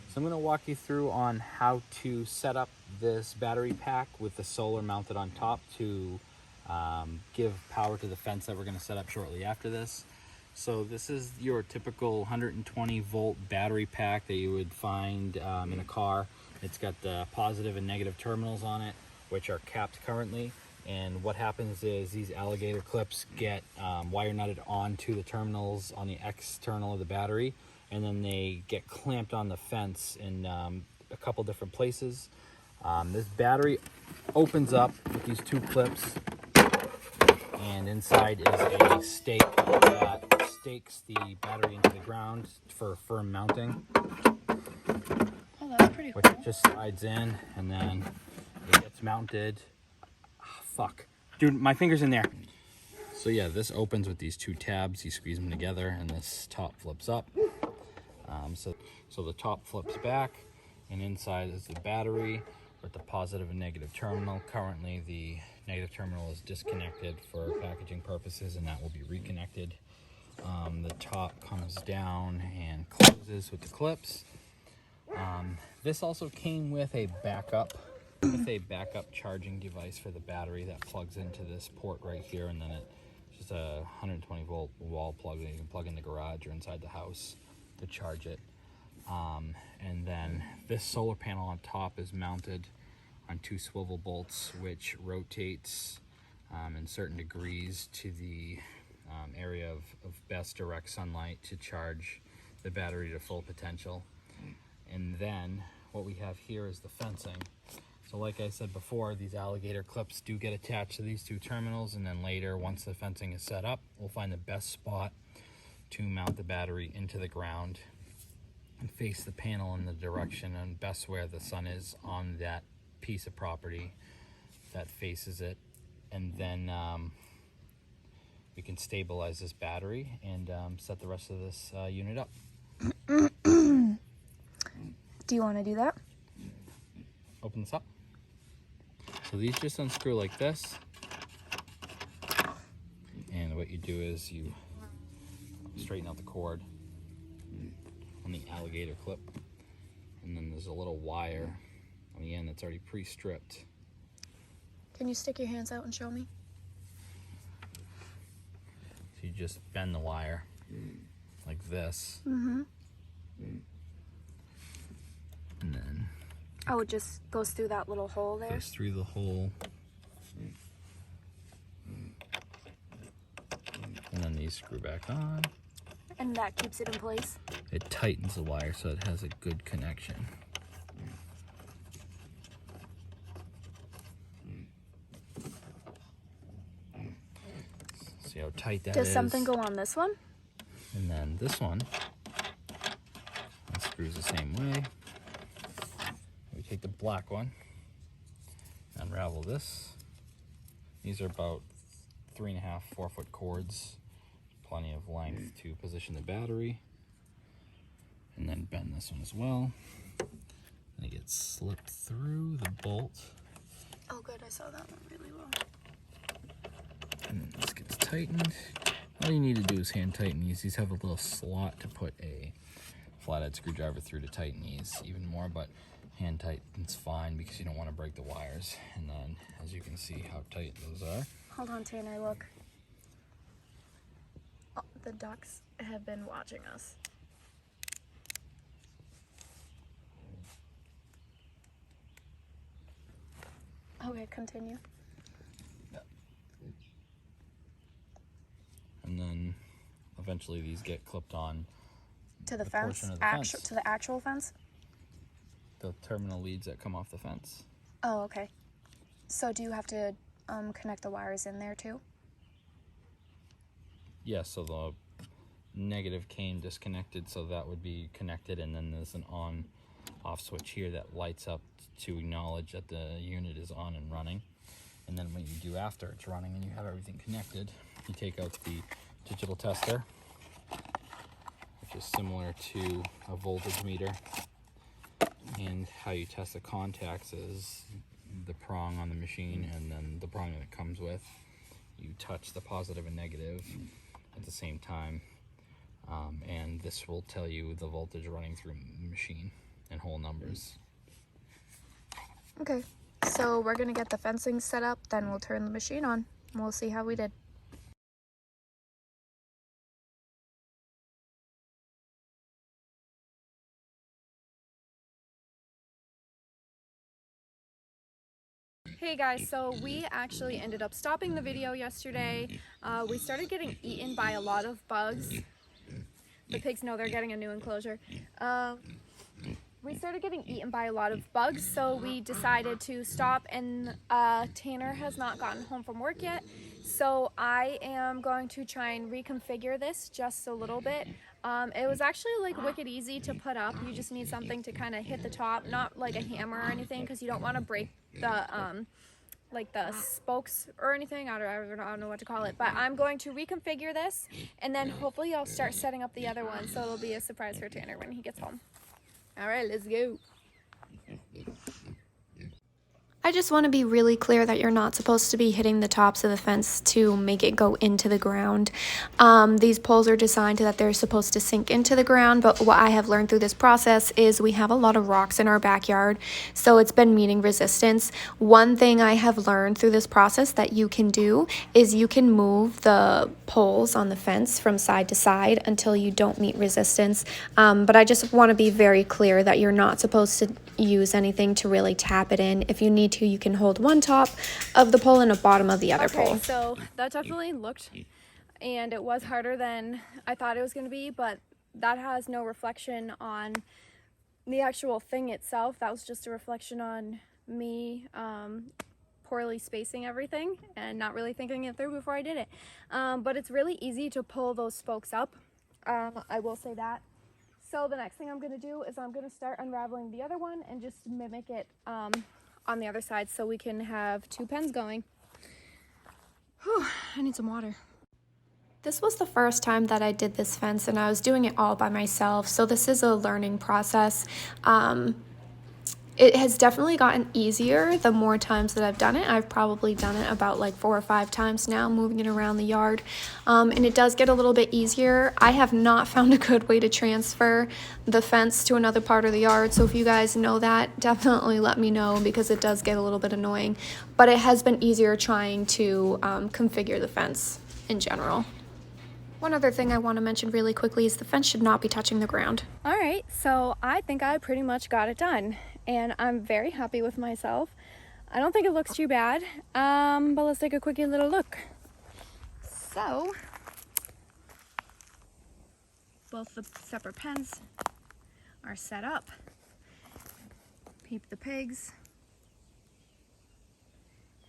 So I'm going to walk you through on how to set up this battery pack with the solar mounted on top to give power to the fence that we're going to set up shortly after this. So this is your typical 120 volt battery pack that you would find in a car. It's got the positive and negative terminals on it, which are capped currently. And what happens is these alligator clips get wire nutted onto the terminals on the external of the battery, and then they get clamped on the fence in a couple different places. This battery opens up with these two clips, and inside is a stake that stakes the battery into the ground for firm mounting. Oh, that's pretty cool. Which it just slides in, and then it gets mounted. Fuck. Dude, my finger's in there. So yeah, this opens with these two tabs. You squeeze them together and this top flips up. So the top flips back, and inside is the battery with the positive and negative terminal. Currently the negative terminal is disconnected for packaging purposes, and that will be reconnected. The top comes down and closes with the clips. This also came with a backup charging device for the battery that plugs into this port right here, and then it's just a 120 volt wall plug that you can plug in the garage or inside the house to charge it. And then this solar panel on top is mounted on two swivel bolts, which rotates in certain degrees to the area of best direct sunlight to charge the battery to full potential. And then what we have here is the fencing. So like I said before, these alligator clips do get attached to these two terminals, and then later, once the fencing is set up, we'll find the best spot to mount the battery into the ground and face the panel in the direction and best where the sun is on that piece of property that faces it. And then we can stabilize this battery and set the rest of this unit up. Do you want to do that? Open this up. So these just unscrew like this, and what you do is you straighten out the cord on the alligator clip, and then there's a little wire on the end that's already pre-stripped. Can you stick your hands out and show me? So you just bend the wire like this, Mm-hmm. and then Oh, it just goes through that little hole there? goes through the hole, and then these screw back on. And that keeps it in place? It tightens the wire so it has a good connection. See how tight that is? Does something go on this one? And then this one screws the same way. We take the black one, unravel this. These are about 3.5, 4 foot cords, plenty of length to position the battery. And then bend this one as well. And it gets slipped through the bolt. Oh good, I saw that one really well. And then this gets tightened. All you need to do is hand tighten these. These have a little slot to put a flathead screwdriver through to tighten these even more, but hand tighten's fine because you don't want to break the wires. And then, as you can see how tight those are. Hold on, Tanner, look. Oh, the ducks have been watching us. Okay, continue. And then eventually these get clipped on To the portion fence? of the fence. To the actual fence? The terminal leads that come off the fence. Oh, okay. So do you have to connect the wires in there too? Yeah, so the negative came disconnected, so that would be connected, and then there's an on-off switch here that lights up to acknowledge that the unit is on and running. And then what you do after it's running and you have everything connected, you take out the digital tester, which is similar to a voltage meter. And how you test the contacts is the prong on the machine and then the prong that it comes with. You touch the positive and negative at the same time, and this will tell you the voltage running through the machine. and whole numbers. Okay, so we're gonna get the fencing set up, then we'll turn the machine on, and we'll see how we did. Hey guys, so we actually ended up stopping the video yesterday. We started getting eaten by a lot of bugs. The pigs know they're getting a new enclosure. We started getting eaten by a lot of bugs, so we decided to stop, and Tanner has not gotten home from work yet. So I am going to try and reconfigure this just a little bit. It was actually like wicked easy to put up. You just need something to kind of hit the top, not like a hammer or anything, because you don't want to break the like the spokes or anything. I don't know what to call it, but I'm going to reconfigure this, and then hopefully I'll start setting up the other one, so it'll be a surprise for Tanner when he gets home. All right, let's go. I just want to be really clear that you're not supposed to be hitting the tops of the fence to make it go into the ground. These poles are designed that they're supposed to sink into the ground, but what I have learned through this process is we have a lot of rocks in our backyard, so it's been meeting resistance. One thing I have learned through this process that you can do is you can move the poles on the fence from side to side until you don't meet resistance. But I just want to be very clear that you're not supposed to use anything to really tap it in. If you need to, you can hold one top of the pole and a bottom of the other pole. Okay, so that definitely looked, and it was harder than I thought it was going to be, but that has no reflection on the actual thing itself. That was just a reflection on me poorly spacing everything and not really thinking it through before I did it. But it's really easy to pull those spokes up. I will say that. So the next thing I'm going to do is I'm going to start unraveling the other one and just mimic it on the other side so we can have two pens going. Whew, I need some water. This was the first time that I did this fence, and I was doing it all by myself, so this is a learning process. It has definitely gotten easier the more times that I've done it. I've probably done it about like 4 or 5 times now, moving it around the yard. And it does get a little bit easier. I have not found a good way to transfer the fence to another part of the yard. So if you guys know that, definitely let me know, because it does get a little bit annoying. But it has been easier trying to configure the fence in general. One other thing I want to mention really quickly is the fence should not be touching the ground. All right, so I think I pretty much got it done, and I'm very happy with myself. I don't think it looks too bad, but let's take a quickie little look. So, both the separate pens are set up. Peep the pigs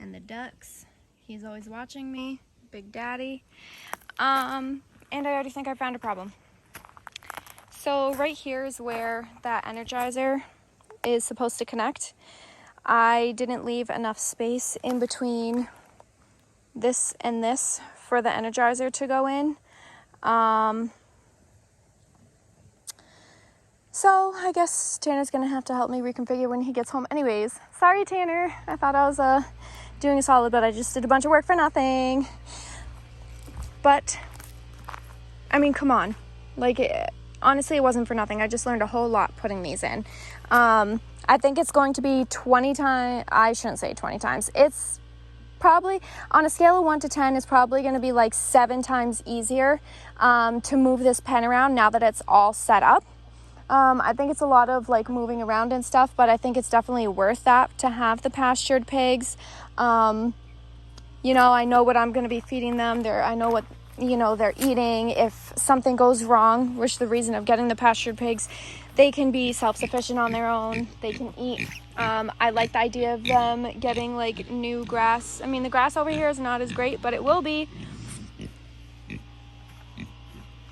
and the ducks. He's always watching me, Big Daddy. And I already think I found a problem. So right here is where that energizer is supposed to connect. I didn't leave enough space in between this and this for the energizer to go in. So I guess Tanner's gonna have to help me reconfigure when he gets home. Anyways, sorry Tanner. I thought I was doing a solid, but I just did a bunch of work for nothing. But I mean, come on. Like, honestly, it wasn't for nothing. I just learned a whole lot putting these in. I think it's going to be 20 times. I shouldn't say 20 times. It's probably, on a scale of 1 to 10, it's probably going to be like 7 times easier to move this pen around now that it's all set up. I think it's a lot of like moving around and stuff, but I think it's definitely worth that to have the pastured pigs. You know, I know what I'm going to be feeding them. I know what, you know, they're eating. If something goes wrong, which the reason of getting the pastured pigs, they can be self-sufficient on their own. They can eat. I like the idea of them getting like new grass. I mean, the grass over here is not as great, but it will be.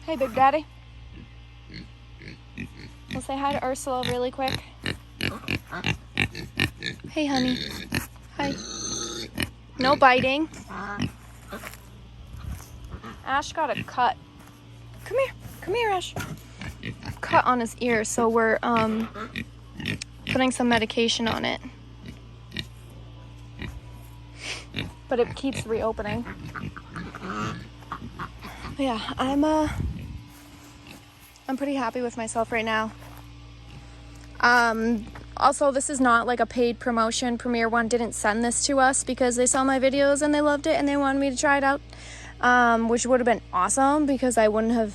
Hey, Big Daddy. We'll say hi to Ursula really quick. Hey, honey. Hi. No biting. Ash got a cut. Come here. Come here, Ash. Cut on his ear, so we're putting some medication on it. But it keeps reopening. But yeah, I'm pretty happy with myself right now. Also, this is not like a paid promotion. Premier One didn't send this to us because they saw my videos and they loved it and they wanted me to try it out, which would have been awesome because I wouldn't have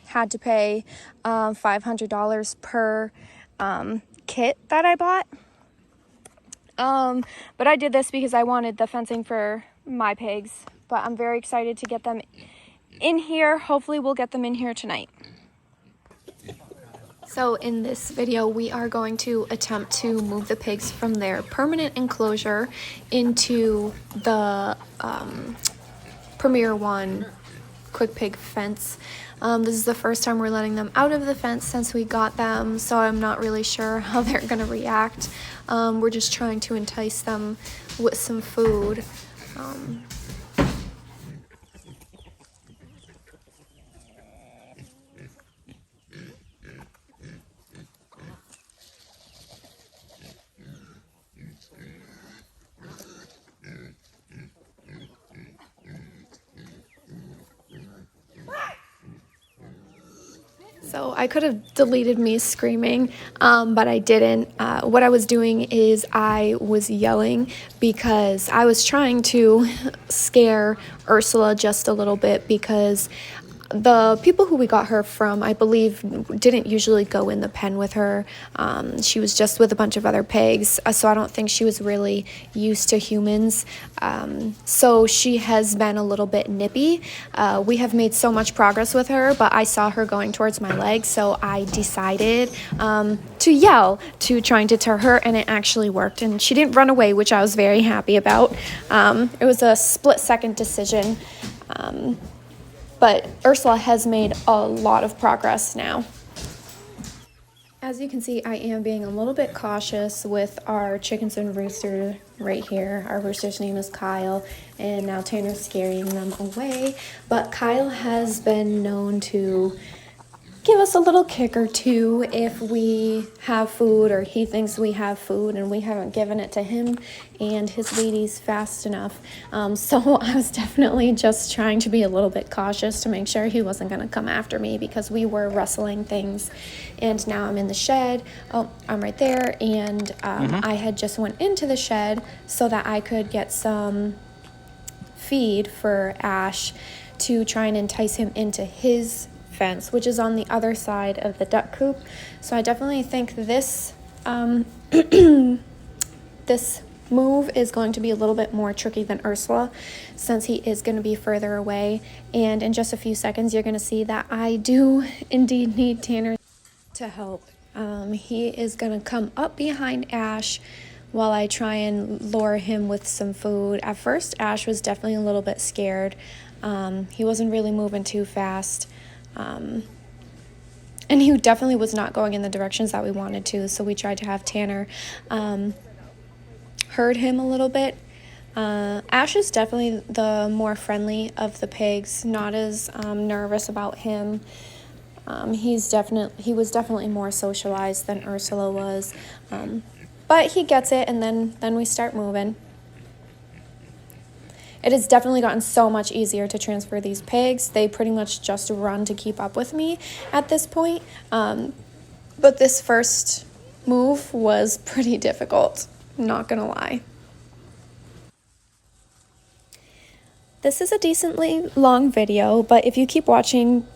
had to pay $500 per kit that I bought. But I did this because I wanted the fencing for my pigs. But I'm very excited to get them in here. Hopefully we'll get them in here tonight. So in this video, we are going to attempt to move the pigs from their permanent enclosure into the Premier One Quikfence. This is the first time we're letting them out of the fence since we got them, so I'm not really sure how they're gonna react. We're just trying to entice them with some food. So I could have deleted me screaming, but I didn't. What I was doing is I was yelling because I was trying to scare Ursula just a little bit because the people who we got her from, I believe, didn't usually go in the pen with her. She was just with a bunch of other pigs, so I don't think she was really used to humans. So she has been a little bit nippy. We have made so much progress with her, but I saw her going towards my leg, so I decided to yell to try and deter her, and it actually worked. And she didn't run away, which I was very happy about. It was a split-second decision. But Ursula has made a lot of progress now. As you can see, I am being a little bit cautious with our chickens and rooster right here. Our rooster's name is Kyle, and now Tanner's scaring them away. But Kyle has been known to give us a little kick or two if we have food or he thinks we have food and we haven't given it to him and his ladies fast enough. So I was definitely just trying to be a little bit cautious to make sure he wasn't going to come after me because we were wrestling things. And now I'm in the shed. Oh, I'm right there. And I had just went into the shed so that I could get some feed for Ash to try and entice him into his fence, which is on the other side of the duck coop. So I definitely think this this move is going to be a little bit more tricky than Ursula since he is going to be further away. And in just a few seconds you're going to see that I do indeed need Tanner to help. He is going to come up behind Ash while I try and lure him with some food. At first Ash was definitely a little bit scared. He wasn't really moving too fast. And he definitely was not going in the directions that we wanted to, so we tried to have Tanner herd him a little bit. Ash is definitely the more friendly of the pigs, not as nervous about him. He was definitely more socialized than Ursula was, but he gets it, and then we start moving. It has definitely gotten so much easier to transfer these pigs. They pretty much just run to keep up with me at this point. But this first move was pretty difficult, not gonna lie. This is a decently long video, but if you keep watching,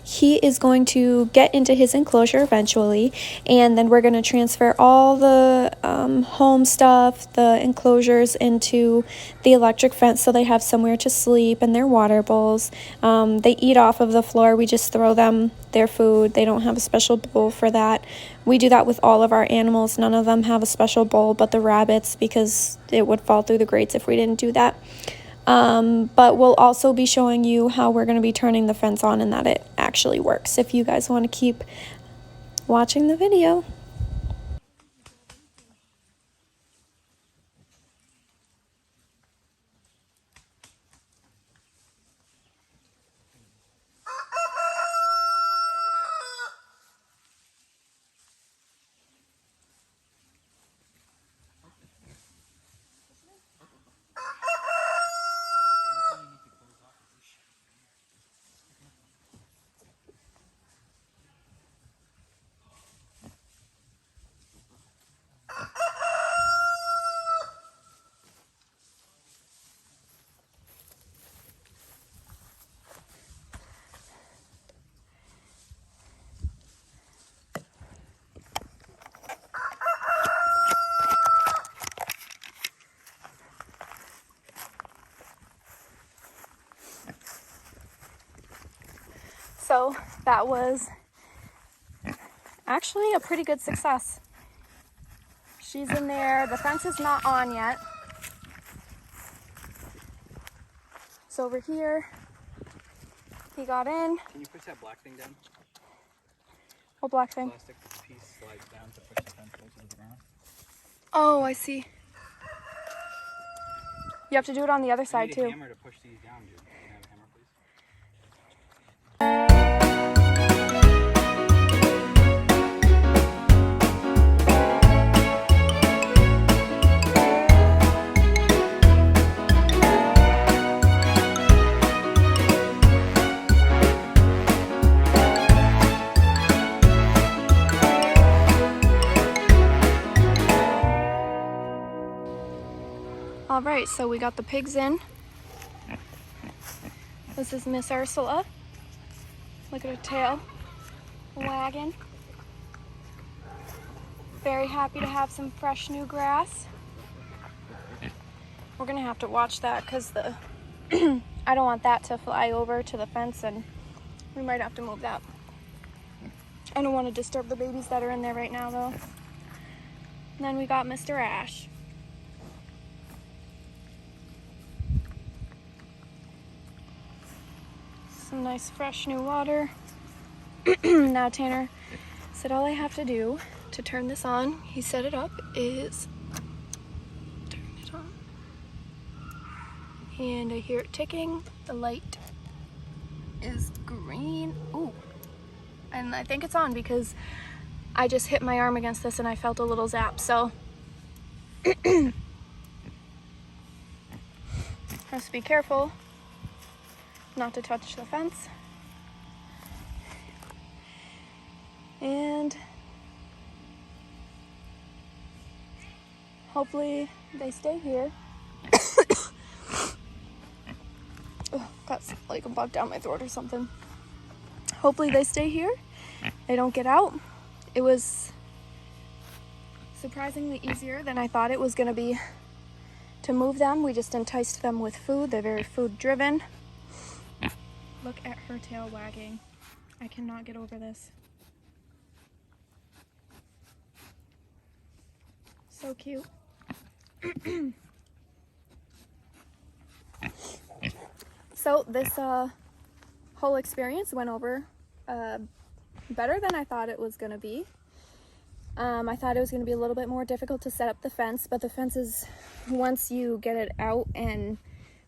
he is going to get into his enclosure eventually, and then we're going to transfer all the home stuff, the enclosures, into the electric fence so they have somewhere to sleep and their water bowls. They eat off of the floor. We just throw them their food. They don't have a special bowl for that. We do that with all of our animals. None of them have a special bowl but the rabbits because it would fall through the grates if we didn't do that. But we'll also be showing you how we're going to be turning the fence on and that it actually works if you guys want to keep watching the video. So that was actually a pretty good success. She's in there. The fence is not on yet. It's over here. He got in. Can you push that black thing down? What black thing? Plastic piece slides down to push the fence closer to the ground. Oh, I see. You have to do it on the other side I need too. a hammer to push these down, dude. Can I have a hammer, please? All right, so we got the pigs in. This is Miss Ursula. Look at her tail wagging. Very happy to have some fresh new grass. We're gonna have to watch that because the I don't want that to fly over to the fence, and we might have to move that. I don't want to disturb the babies that are in there right now though. And then we got Mr. Ash. Some nice fresh new water. Now Tanner said all I have to do to turn this on, he set it up, is turn it on. And I hear it ticking. The light is green. Ooh. And I think it's on because I just hit my arm against this and I felt a little zap, so have to be careful not to touch the fence. And hopefully they stay here. Oh, got like a bug down my throat or something. Hopefully they stay here. They don't get out. It was surprisingly easier than I thought it was going to be to move them. We just enticed them with food. They're very food driven. Look at her tail wagging. I cannot get over this. So cute. So this whole experience went over better than I thought it was going to be. I thought it was going to be a little bit more difficult to set up the fence, but the fence is, once you get it out and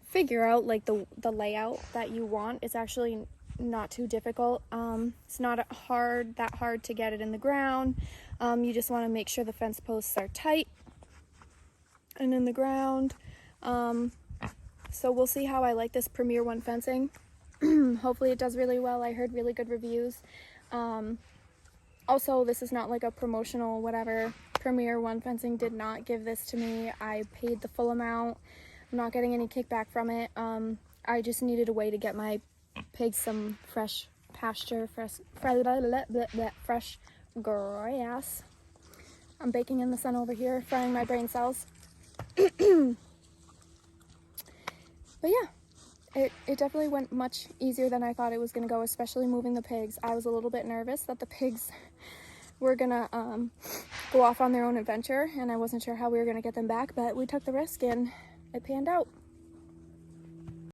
figure out like the layout that you want, it's actually not too difficult. It's not that hard to get it in the ground. You just want to make sure the fence posts are tight and in the ground. So we'll see how I like this Premier One fencing. Hopefully it does really well. I heard really good reviews. Also, this is not like a promotional whatever. Premier One Fencing did not give this to me. I paid the full amount. I'm not getting any kickback from it. I just needed a way to get my pigs some fresh pasture, fresh grass. I'm baking in the sun over here, frying my brain cells. But yeah, it definitely went much easier than I thought it was going to go, especially moving the pigs. I was a little bit nervous that the pigs were going to go off on their own adventure, and I wasn't sure how we were going to get them back, but we took the risk and it panned out.